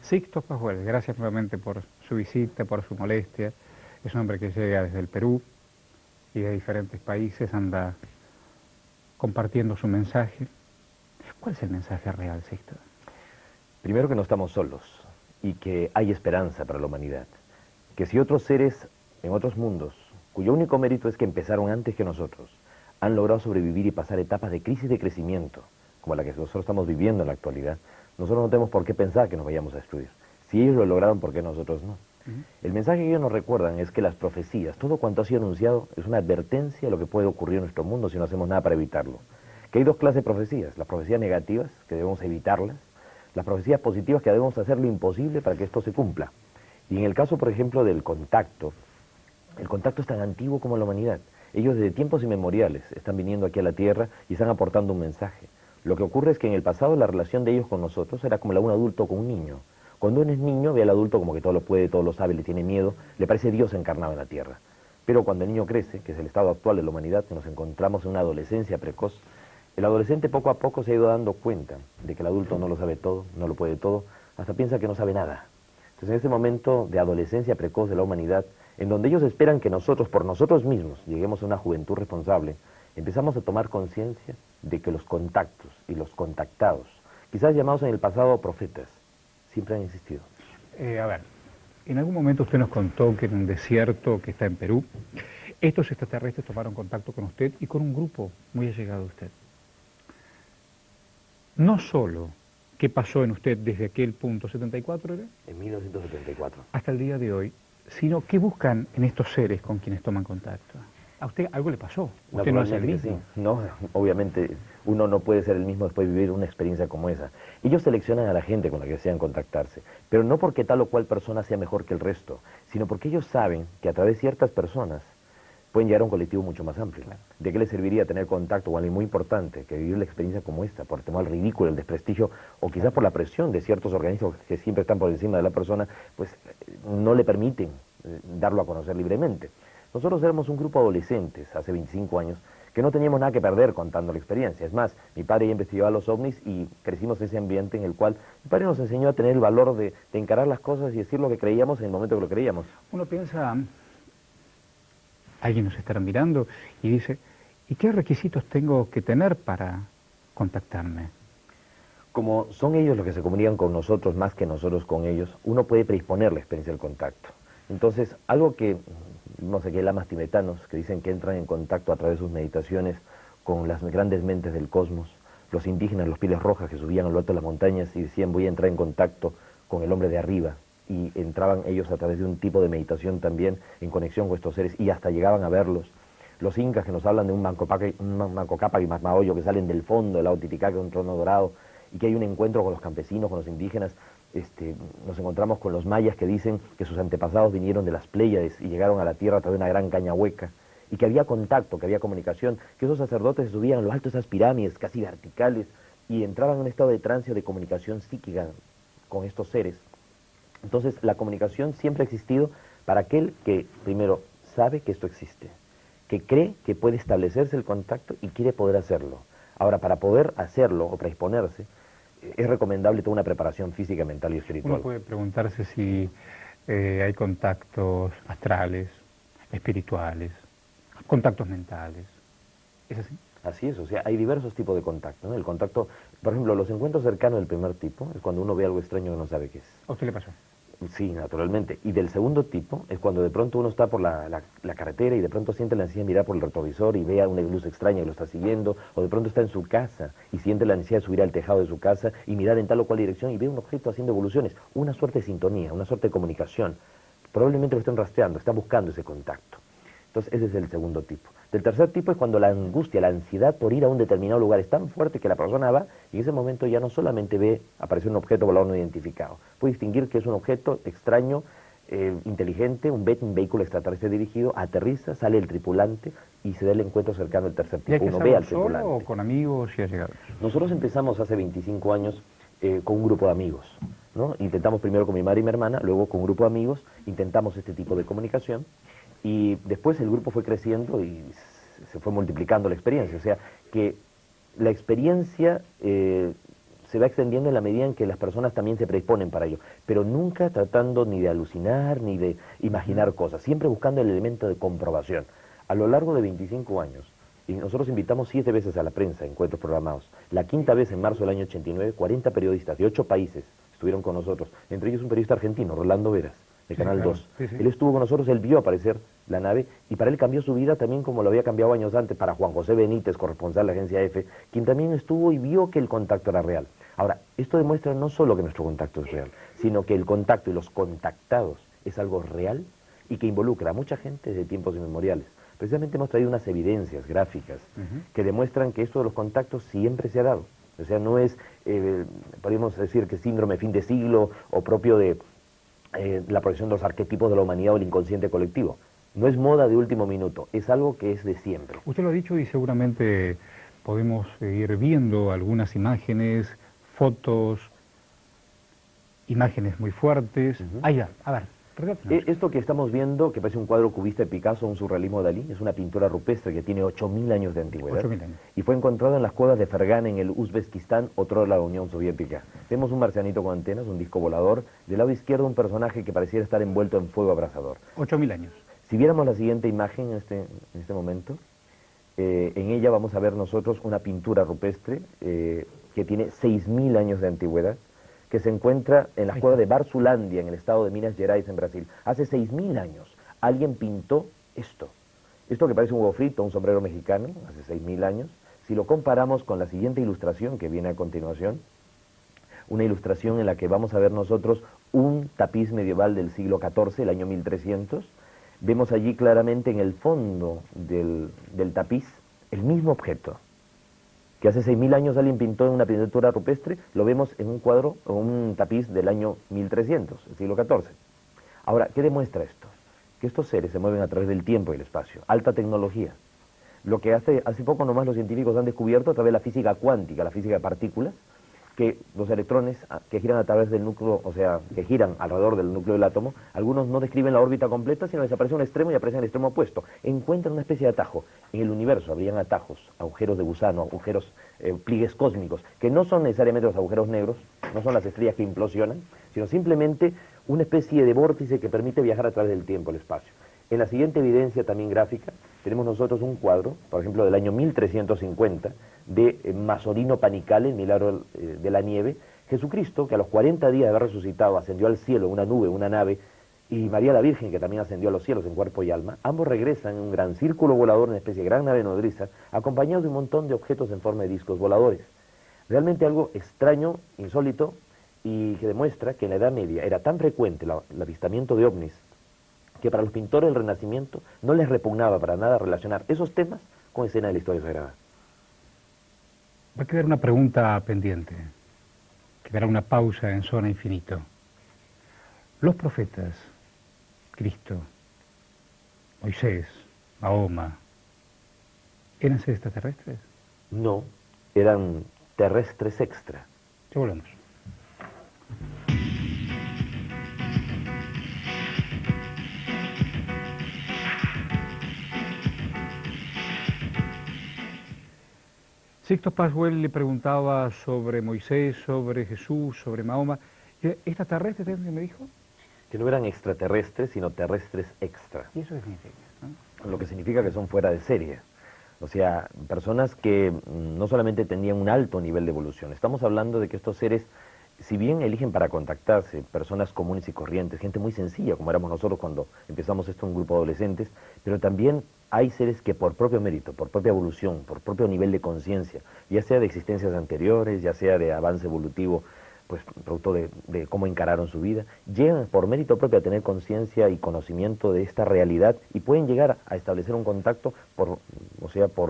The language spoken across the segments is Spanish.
Sixto Pascual, gracias nuevamente por su visita, por su molestia. Es un hombre que llega desde el Perú y de diferentes países, anda compartiendo su mensaje. ¿Cuál es el mensaje real, Sixto? Primero que no estamos solos y que hay esperanza para la humanidad. Que si otros seres en otros mundos, cuyo único mérito es que empezaron antes que nosotros, han logrado sobrevivir y pasar etapas de crisis de crecimiento, como la que nosotros estamos viviendo en la actualidad, nosotros no tenemos por qué pensar que nos vayamos a destruir. Si ellos lo lograron, ¿por qué nosotros no? El mensaje que ellos nos recuerdan es que las profecías, todo cuanto ha sido anunciado, es una advertencia de lo que puede ocurrir en nuestro mundo si no hacemos nada para evitarlo. Que hay dos clases de profecías, las profecías negativas, que debemos evitarlas, las profecías positivas, que debemos hacer lo imposible para que esto se cumpla. Y en el caso, por ejemplo, del contacto, el contacto es tan antiguo como la humanidad. Ellos desde tiempos inmemoriales están viniendo aquí a la Tierra y están aportando un mensaje. Lo que ocurre es que en el pasado la relación de ellos con nosotros era como la de un adulto con un niño. Cuando uno es niño ve al adulto como que todo lo puede, todo lo sabe, le tiene miedo, le parece Dios encarnado en la Tierra. Pero cuando el niño crece, que es el estado actual de la humanidad, que nos encontramos en una adolescencia precoz, el adolescente poco a poco se ha ido dando cuenta de que el adulto no lo sabe todo, no lo puede todo, hasta piensa que no sabe nada. Entonces en ese momento de adolescencia precoz de la humanidad, en donde ellos esperan que nosotros, por nosotros mismos, lleguemos a una juventud responsable, empezamos a tomar conciencia de que los contactos y los contactados, quizás llamados en el pasado profetas, siempre han existido. A ver, en algún momento usted nos contó que en un desierto que está en Perú, estos extraterrestres tomaron contacto con usted y con un grupo muy allegado a usted. No solo qué pasó en usted desde aquel punto, 74 era, En 1974. hasta el día de hoy, sino qué buscan en estos seres con quienes toman contacto. A usted algo le pasó, usted no es el Naturalmente mismo. sí. No, obviamente uno no puede ser el mismo después de vivir una experiencia como esa. Ellos seleccionan a la gente con la que desean contactarse, pero no porque tal o cual persona sea mejor que el resto, sino porque ellos saben que a través de ciertas personas pueden llegar a un colectivo mucho más amplio. ¿De qué les serviría tener contacto con alguien muy importante que vivir la experiencia como esta, por temor al ridículo, el desprestigio, o quizás por la presión de ciertos organismos que siempre están por encima de la persona, pues no le permiten darlo a conocer libremente? Nosotros éramos un grupo de adolescentes hace 25 años que no teníamos nada que perder contando la experiencia. Es más, mi padre ya investigaba los ovnis y crecimos en ese ambiente en el cual mi padre nos enseñó a tener el valor de encarar las cosas y decir lo que creíamos en el momento que lo creíamos. Uno piensa, alguien nos estará mirando y dice, ¿y qué requisitos tengo que tener para contactarme? Como son ellos los que se comunican con nosotros más que nosotros con ellos, uno puede predisponer la experiencia del contacto. Entonces, algo que, no sé qué, lamas tibetanos que dicen que entran en contacto a través de sus meditaciones con las grandes mentes del cosmos, los indígenas, los pieles rojas que subían a lo alto de las montañas y decían voy a entrar en contacto con el hombre de arriba, y entraban ellos a través de un tipo de meditación también en conexión con estos seres y hasta llegaban a verlos. Los incas que nos hablan de un Manco Cápac y Macamoyo que salen del fondo del lago Titicaca, un trono dorado, y que hay un encuentro con los campesinos, con los indígenas. Nos encontramos con los mayas que dicen que sus antepasados vinieron de las Pléyades y llegaron a la tierra a través de una gran caña hueca, y que había contacto, que había comunicación, que esos sacerdotes se subían a lo alto de esas pirámides casi verticales y entraban en un estado de trance o de comunicación psíquica con estos seres. Entonces la comunicación siempre ha existido para aquel que primero sabe que esto existe, que cree que puede establecerse el contacto y quiere poder hacerlo. Ahora, para poder hacerlo o predisponerse, es recomendable toda una preparación física, mental y espiritual. Uno puede preguntarse si hay contactos astrales, espirituales, contactos mentales. ¿Es así? Así es, o sea, hay diversos tipos de contacto, ¿no? El contacto, por ejemplo, los encuentros cercanos del primer tipo es cuando uno ve algo extraño que no sabe qué es. ¿A usted le pasó? Sí, naturalmente. Y del segundo tipo es cuando de pronto uno está por la carretera y de pronto siente la necesidad de mirar por el retrovisor y ve a una luz extraña que lo está siguiendo, o de pronto está en su casa y siente la necesidad de subir al tejado de su casa y mirar en tal o cual dirección y ve un objeto haciendo evoluciones, una suerte de sintonía, una suerte de comunicación. Probablemente lo estén rastreando, están buscando ese contacto. Entonces ese es el segundo tipo. Del tercer tipo es cuando la angustia, la ansiedad por ir a un determinado lugar es tan fuerte que la persona va y en ese momento ya no solamente ve aparecer un objeto volador no identificado, puede distinguir que es un objeto extraño, inteligente, un vehículo extraterrestre dirigido, aterriza, sale el tripulante y se da el encuentro cercano del tercer ¿Y hay tipo. que Uno ve al hacerlo solo tripulante. o con amigos y allegados? Nosotros empezamos hace 25 años con un grupo de amigos, ¿no? Intentamos primero con mi madre y mi hermana, luego con un grupo de amigos, intentamos este tipo de comunicación. Y después el grupo fue creciendo y se fue multiplicando la experiencia. O sea, que la experiencia se se va extendiendo en la medida en que las personas también se predisponen para ello, pero nunca tratando ni de alucinar ni de imaginar cosas, siempre buscando el elemento de comprobación. A lo largo de 25 años, y nosotros invitamos 7 veces a la prensa, encuentros programados. La quinta vez, en marzo del año 89, 40 periodistas de 8 países estuvieron con nosotros, entre ellos un periodista argentino, Rolando Veras, de Canal 2. Sí, sí. Él estuvo con nosotros, él vio aparecer la nave, y para él cambió su vida también como lo había cambiado años antes para Juan José Benítez, corresponsal de la agencia EFE, quien también estuvo y vio que el contacto era real. Ahora, esto demuestra no solo que nuestro contacto es real, sino que el contacto y los contactados es algo real y que involucra a mucha gente desde tiempos inmemoriales. Precisamente hemos traído unas evidencias gráficas que demuestran que esto de los contactos siempre se ha dado. O sea, no es, podríamos decir que síndrome fin de siglo o propio de la proyección de los arquetipos de la humanidad o el inconsciente colectivo. No es moda de último minuto, es algo que es de siempre. Usted lo ha dicho y seguramente podemos ir viendo algunas imágenes, fotos, imágenes muy fuertes. Ahí va, a ver, regátenos. Esto que estamos viendo, que parece un cuadro cubista de Picasso, un surrealismo de Dalí, es una pintura rupestre que tiene 8.000 años de antigüedad. 8.000 años. Y fue encontrado en las cuevas de Fergana, en el Uzbekistán, otro de la Unión Soviética. Vemos un marcianito con antenas, un disco volador. Del lado izquierdo un personaje que pareciera estar envuelto en fuego abrasador. 8.000 años. Si viéramos la siguiente imagen en este momento, en ella vamos a ver nosotros una pintura rupestre que tiene 6.000 años de antigüedad, que se encuentra en las cuevas de Barzulandia, en el estado de Minas Gerais, en Brasil. Hace 6.000 años alguien pintó esto. Esto que parece un huevo frito, un sombrero mexicano, hace 6.000 años. Si lo comparamos con la siguiente ilustración que viene a continuación, una ilustración en la que vamos a ver nosotros un tapiz medieval del siglo XIV, el año 1300, vemos allí claramente en el fondo del tapiz el mismo objeto que hace 6.000 años alguien pintó en una pintura rupestre, lo vemos en un cuadro o un tapiz del año 1300, el siglo XIV. Ahora, ¿qué demuestra esto? Que estos seres se mueven a través del tiempo y el espacio, alta tecnología. Lo que hace poco nomás los científicos han descubierto a través de la física cuántica, la física de partículas, que los electrones que giran a través del núcleo, o sea, que giran alrededor del núcleo del átomo, algunos no describen la órbita completa, sino desaparece un extremo y aparece en el extremo opuesto. Encuentran una especie de atajo. En el universo habrían atajos, agujeros de gusano, agujeros, pliegues cósmicos, que no son necesariamente los agujeros negros, no son las estrellas que implosionan, sino simplemente una especie de vórtice que permite viajar a través del tiempo, el espacio. En la siguiente evidencia también gráfica, tenemos nosotros un cuadro, por ejemplo, del año 1350, de Masorino Panicale, el milagro de la nieve. Jesucristo, que a los 40 días de haber resucitado, ascendió al cielo en una nube, una nave, y María la Virgen, que también ascendió a los cielos en cuerpo y alma, ambos regresan en un gran círculo volador, una especie de gran nave nodriza, acompañados de un montón de objetos en forma de discos voladores. Realmente algo extraño, insólito, y que demuestra que en la Edad Media era tan frecuente el avistamiento de ovnis, que para los pintores del Renacimiento no les repugnaba para nada relacionar esos temas con escenas de la historia sagrada. Va a quedar una pregunta pendiente. Quedará una pausa en Zona Infinito. Los profetas, Cristo, Moisés, Mahoma, ¿eran seres extraterrestres? No, eran terrestres extra. Ya volvemos. Sixto Pascual le preguntaba sobre Moisés, sobre Jesús, sobre Mahoma. ¿Extraterrestres me dijo? Que no eran extraterrestres, sino terrestres extra. ¿Y eso qué significa? ¿No? Lo que significa que son fuera de serie. O sea, personas que no solamente tenían un alto nivel de evolución. Estamos hablando de que estos seres, si bien eligen para contactarse, personas comunes y corrientes, gente muy sencilla, como éramos nosotros cuando empezamos esto, un grupo de adolescentes, pero también hay seres que por propio mérito, por propia evolución, por propio nivel de conciencia, ya sea de existencias anteriores, ya sea de avance evolutivo, pues producto de cómo encararon su vida, llegan por mérito propio a tener conciencia y conocimiento de esta realidad y pueden llegar a establecer un contacto por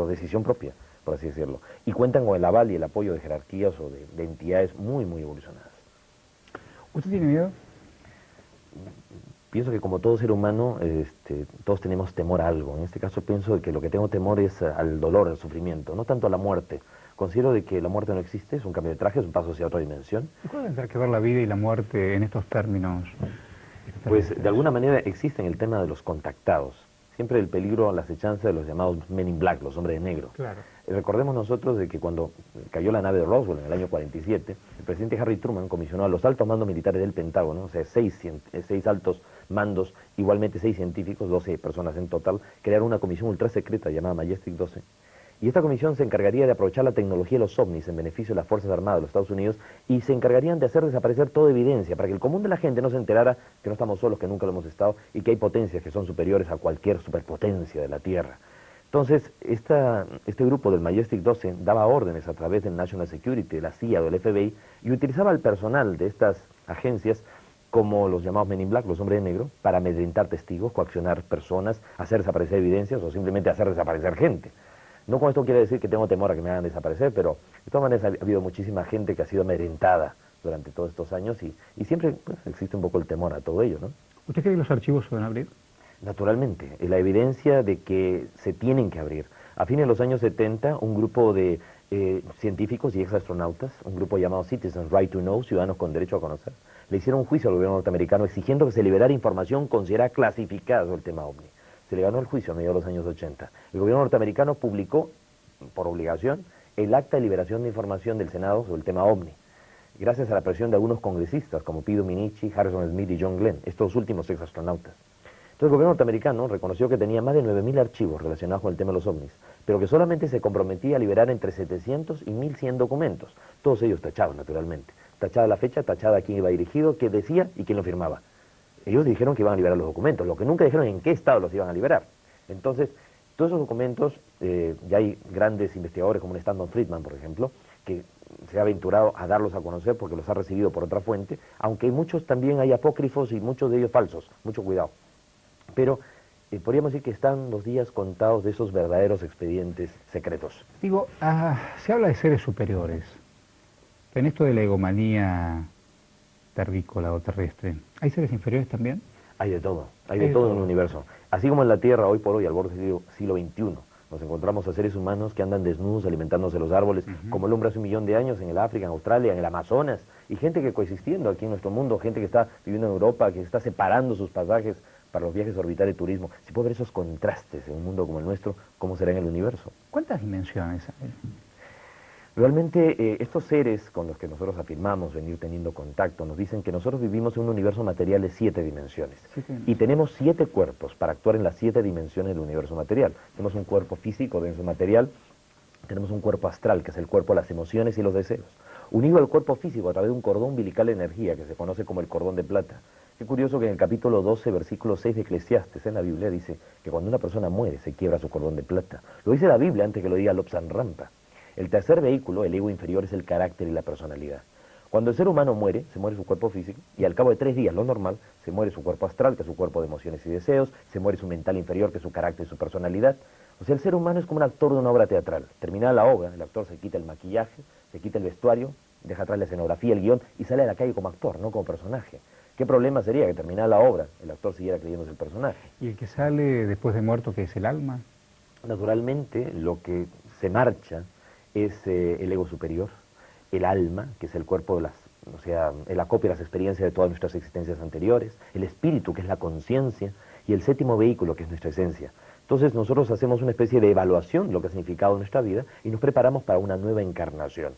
decisión propia, por así decirlo, y cuentan con el aval y el apoyo de jerarquías o de entidades muy, muy evolucionadas. ¿Usted tiene miedo? Pienso que como todo ser humano, todos tenemos temor a algo. En este caso pienso que lo que tengo temor es al dolor, al sufrimiento, no tanto a la muerte. Considero de que la muerte no existe, es un cambio de traje, es un paso hacia otra dimensión. ¿Y cuál tendrá que ver la vida y la muerte en estos términos? Pues de alguna manera existe en el tema de los contactados. Siempre el peligro, la acechanza de los llamados Men in Black, los hombres de negro. Claro. Recordemos nosotros de que cuando cayó la nave de Roswell en el año 47, el presidente Harry Truman comisionó a los altos mandos militares del Pentágono, o sea, seis altos mandos, igualmente 6 científicos, 12 personas en total, crear una comisión ultra secreta llamada Majestic 12. Y esta comisión se encargaría de aprovechar la tecnología de los ovnis en beneficio de las Fuerzas Armadas de los Estados Unidos y se encargarían de hacer desaparecer toda evidencia para que el común de la gente no se enterara que no estamos solos, que nunca lo hemos estado y que hay potencias que son superiores a cualquier superpotencia de la Tierra. Entonces, este grupo del Majestic 12 daba órdenes a través del National Security, de la CIA o del FBI, y utilizaba al personal de estas agencias como los llamados Men in Black, los hombres de negro, para amedrentar testigos, coaccionar personas, hacer desaparecer evidencias o simplemente hacer desaparecer gente. No con esto quiere decir que tengo temor a que me hagan desaparecer, pero de todas maneras ha habido muchísima gente que ha sido amedrentada durante todos estos años y siempre pues, existe un poco el temor a todo ello, ¿no? ¿Usted cree que los archivos se van a abrir? Naturalmente, la evidencia de que se tienen que abrir. A fines de los años 70, un grupo de científicos y exastronautas, un grupo llamado Citizens Right to Know, Ciudadanos con Derecho a Conocer, le hicieron un juicio al gobierno norteamericano exigiendo que se liberara información considerada clasificada sobre el tema OVNI. Se le ganó el juicio a mediados de los años 80. El gobierno norteamericano publicó, por obligación, el acta de liberación de información del Senado sobre el tema OVNI, gracias a la presión de algunos congresistas como Pete Dominici, Harrison Smith y John Glenn, estos últimos exastronautas. Entonces el gobierno norteamericano reconoció que tenía más de 9.000 archivos relacionados con el tema de los ovnis, pero que solamente se comprometía a liberar entre 700 y 1.100 documentos, todos ellos tachados naturalmente, tachada la fecha, tachada a quién iba dirigido, qué decía y quién lo firmaba. Ellos dijeron que iban a liberar los documentos, lo que nunca dijeron en qué estado los iban a liberar. Entonces, todos esos documentos, ya hay grandes investigadores como Stanton Friedman, por ejemplo, que se ha aventurado a darlos a conocer porque los ha recibido por otra fuente, aunque muchos también hay apócrifos y muchos de ellos falsos, mucho cuidado. Pero podríamos decir que están los días contados de esos verdaderos expedientes secretos. Digo, se habla de seres superiores. En esto de la egomanía terrícola o terrestre, ¿hay seres inferiores también? Hay de todo en el universo. Así como en la Tierra, hoy por hoy, al borde del siglo XXI, nos encontramos a seres humanos que andan desnudos alimentándose de los árboles, como el hombre hace 1 millón de años en el África, en Australia, en el Amazonas, y gente que coexistiendo aquí en nuestro mundo, gente que está viviendo en Europa, que está separando sus pasajes para los viajes orbitales de turismo. Si puede ver esos contrastes en un mundo como el nuestro, ¿cómo será en el universo? ¿Cuántas dimensiones hay? Realmente estos seres con los que nosotros afirmamos venir teniendo contacto nos dicen que nosotros vivimos en un universo material de 7 dimensiones. Y tenemos 7 cuerpos para actuar en las 7 dimensiones del universo material. Tenemos un cuerpo físico denso material, tenemos un cuerpo astral, que es el cuerpo de las emociones y los deseos, unido al cuerpo físico a través de un cordón umbilical de energía que se conoce como el cordón de plata. Qué curioso que en el capítulo 12, versículo 6 de Eclesiastes, en la Biblia, dice que cuando una persona muere se quiebra su cordón de plata. Lo dice la Biblia antes que lo diga Lobsang Rampa. El tercer vehículo, el ego inferior, es el carácter y la personalidad. Cuando el ser humano muere, se muere su cuerpo físico, y al cabo de 3 días, lo normal, se muere su cuerpo astral, que es su cuerpo de emociones y deseos, se muere su mental inferior, que es su carácter y su personalidad. O sea, el ser humano es como un actor de una obra teatral. Terminada la obra, el actor se quita el maquillaje, se quita el vestuario, deja atrás la escenografía, el guión, y sale a la calle como actor, no como personaje. ¿Qué problema sería que terminada la obra, el actor siguiera creyéndose el personaje? ¿Y el que sale después de muerto, que es el alma? Naturalmente, lo que se marcha es el ego superior, el alma, que es el cuerpo de las, o sea, el acopio de las experiencias de todas nuestras existencias anteriores, el espíritu, que es la conciencia, y el séptimo vehículo, que es nuestra esencia. Entonces nosotros hacemos una especie de evaluación de lo que ha significado nuestra vida y nos preparamos para una nueva encarnación.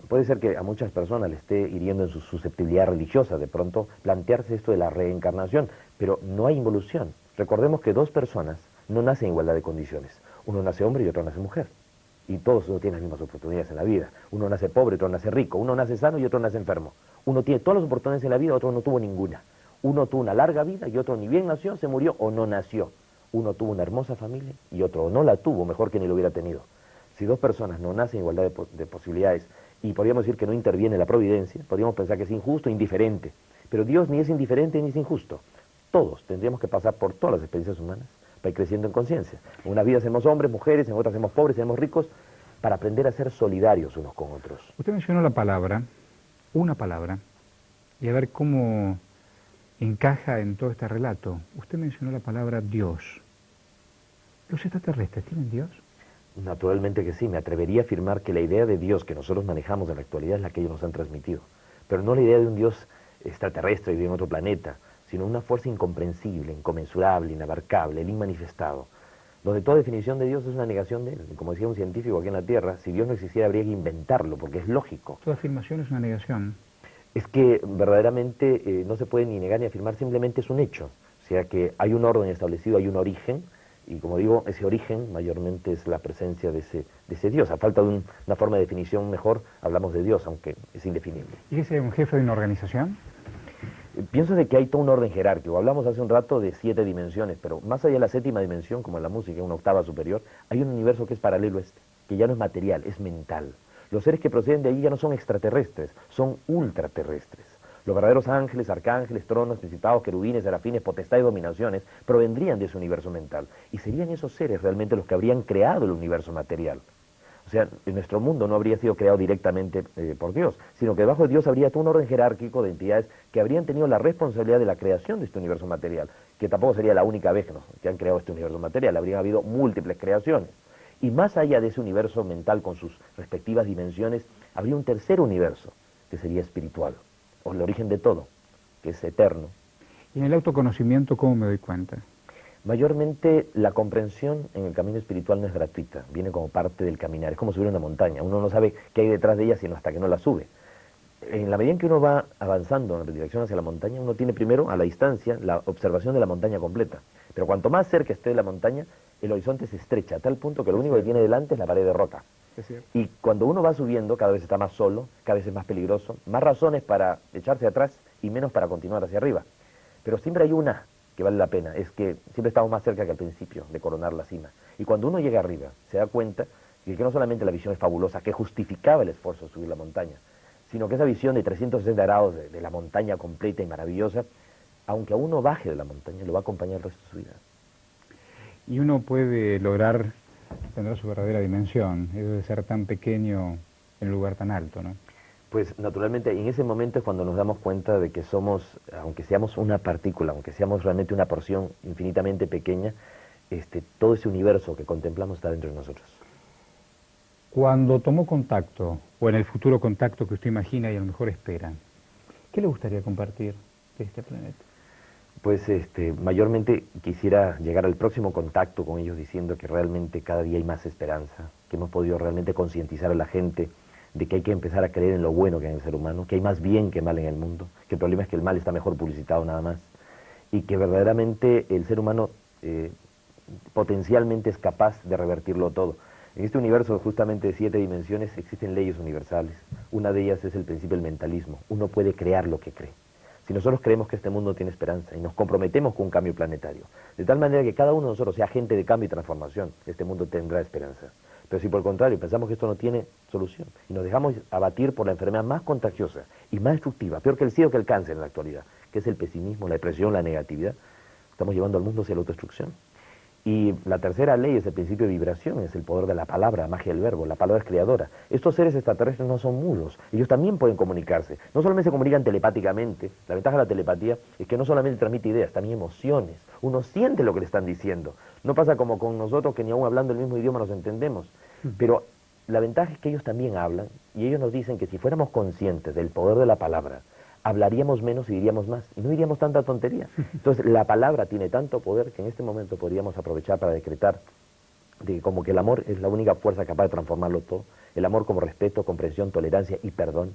Puede ser que a muchas personas le esté hiriendo en su susceptibilidad religiosa de pronto plantearse esto de la reencarnación, pero no hay involución. Recordemos que 2 personas no nacen en igualdad de condiciones. Uno nace hombre y otro nace mujer. Y todos no tienen las mismas oportunidades en la vida. Uno nace pobre, otro nace rico. Uno nace sano y otro nace enfermo. Uno tiene todas las oportunidades en la vida, otro no tuvo ninguna. Uno tuvo una larga vida y otro ni bien nació, se murió o no nació. Uno tuvo una hermosa familia y otro no la tuvo, mejor que ni lo hubiera tenido. Si 2 personas no nacen en igualdad de posibilidades y podríamos decir que no interviene la providencia, podríamos pensar que es injusto, indiferente. Pero Dios ni es indiferente ni es injusto. Todos tendríamos que pasar por todas las experiencias humanas para ir creciendo en conciencia. En una vida hacemos hombres, mujeres, en otras hacemos pobres, hacemos ricos, para aprender a ser solidarios unos con otros. Usted mencionó la palabra, una palabra, y a ver cómo encaja en todo este relato. Usted mencionó la palabra Dios. ¿Los extraterrestres tienen Dios? Naturalmente que sí, me atrevería a afirmar que la idea de Dios que nosotros manejamos en la actualidad es la que ellos nos han transmitido, pero no la idea de un Dios extraterrestre y de otro planeta, sino una fuerza incomprensible, inconmensurable, inabarcable, el inmanifestado. donde toda definición de Dios es una negación de Él. Como decía un científico aquí en la Tierra, si Dios no existiera habría que inventarlo, porque es lógico. Toda afirmación es una negación. Es que verdaderamente no se puede ni negar ni afirmar, simplemente es un hecho. O sea que hay un orden establecido, hay un origen, y como digo, ese origen mayormente es la presencia de ese Dios. A falta de una forma de definición mejor, hablamos de Dios, aunque es indefinible. ¿Y qué sería un jefe de una organización? Pienso de que hay todo un orden jerárquico. Hablamos hace un rato de 7 dimensiones, pero más allá de la 7ª dimensión, como en la música, una octava superior, hay un universo que es paralelo a este, que ya no es material, es mental. Los seres que proceden de allí ya no son extraterrestres, son ultraterrestres. Los verdaderos ángeles, arcángeles, tronos, principados, querubines, serafines, potestades y dominaciones provendrían de ese universo mental. Y serían esos seres realmente los que habrían creado el universo material. O sea, en nuestro mundo no habría sido creado directamente por Dios, sino que debajo de Dios habría todo un orden jerárquico de entidades que habrían tenido la responsabilidad de la creación de este universo material, que tampoco sería la única vez que han creado este universo material, habrían habido múltiples creaciones. Y más allá de ese universo mental con sus respectivas dimensiones, habría un tercer universo, que sería espiritual, o el origen de todo, que es eterno. Y en el autoconocimiento, ¿cómo me doy cuenta? Mayormente la comprensión en el camino espiritual no es gratuita, viene como parte del caminar, es como subir una montaña, uno no sabe qué hay detrás de ella sino hasta que no la sube. En la medida en que uno va avanzando en dirección hacia la montaña, uno tiene primero a la distancia la observación de la montaña completa, pero cuanto más cerca esté de la montaña, el horizonte se estrecha a tal punto que lo único que tiene delante es la pared de roca. Y cuando uno va subiendo, cada vez está más solo, cada vez es más peligroso, más razones para echarse atrás y menos para continuar hacia arriba. Pero siempre hay una que vale la pena, es que siempre estamos más cerca que al principio de coronar la cima. Y cuando uno llega arriba, se da cuenta de que no solamente la visión es fabulosa, que justificaba el esfuerzo de subir la montaña, sino que esa visión de 360 grados de la montaña completa y maravillosa, aunque a uno baje de la montaña, lo va a acompañar el resto de su vida. Y uno puede lograr tener su verdadera dimensión, eso de ser tan pequeño en un lugar tan alto, ¿no? Pues naturalmente en ese momento es cuando nos damos cuenta de que somos, aunque seamos una partícula, aunque seamos realmente una porción infinitamente pequeña, todo ese universo que contemplamos está dentro de nosotros. Cuando tomó contacto, o en el futuro contacto que usted imagina y a lo mejor espera, ¿qué le gustaría compartir de este planeta? Pues mayormente quisiera llegar al próximo contacto con ellos diciendo que realmente cada día hay más esperanza, que hemos podido realmente concientizar a la gente de que hay que empezar a creer en lo bueno que hay en el ser humano, que hay más bien que mal en el mundo, que el problema es que el mal está mejor publicitado nada más, y que verdaderamente el ser humano potencialmente es capaz de revertirlo todo. En este universo justamente de 7 dimensiones existen leyes universales. Una de ellas es el principio del mentalismo. Uno puede crear lo que cree. Si nosotros creemos que este mundo tiene esperanza y nos comprometemos con un cambio planetario, de tal manera que cada uno de nosotros sea agente de cambio y transformación, este mundo tendrá esperanza. Pero si por el contrario pensamos que esto no tiene solución y nos dejamos abatir por la enfermedad más contagiosa y más destructiva, peor que el SIDA o que el cáncer en la actualidad, que es el pesimismo, la depresión, la negatividad, estamos llevando al mundo hacia la autodestrucción. Y la tercera ley es el principio de vibración, es el poder de la palabra, la magia del verbo, la palabra es creadora. Estos seres extraterrestres no son mudos, ellos también pueden comunicarse. No solamente se comunican telepáticamente, la ventaja de la telepatía es que no solamente transmite ideas, también emociones. Uno siente lo que le están diciendo. No pasa como con nosotros que ni aún hablando el mismo idioma nos entendemos. Pero la ventaja es que ellos también hablan y ellos nos dicen que si fuéramos conscientes del poder de la palabra, hablaríamos menos y diríamos más, y no diríamos tanta tontería. Entonces, la palabra tiene tanto poder que en este momento podríamos aprovechar para decretar de que como que el amor es la única fuerza capaz de transformarlo todo, el amor como respeto, comprensión, tolerancia y perdón.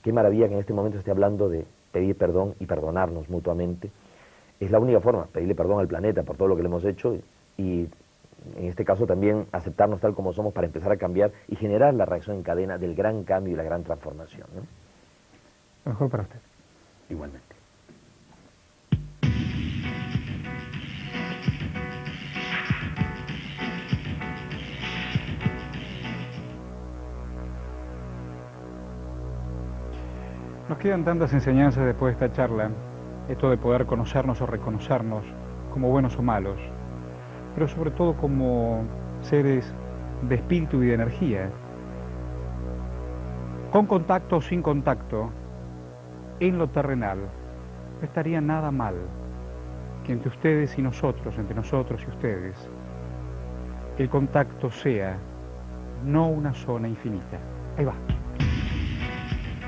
Qué maravilla que en este momento esté hablando de pedir perdón y perdonarnos mutuamente. Es la única forma, pedirle perdón al planeta por todo lo que le hemos hecho y en este caso también aceptarnos tal como somos para empezar a cambiar y generar la reacción en cadena del gran cambio y la gran transformación, ¿no? Lo mejor para usted. Igualmente. Nos quedan tantas enseñanzas después de esta charla, esto de poder conocernos o reconocernos como buenos o malos, pero sobre todo como seres de espíritu y de energía, con contacto o sin contacto, en lo terrenal, no estaría nada mal que entre ustedes y nosotros, entre nosotros y ustedes, el contacto sea no una zona infinita. Ahí va.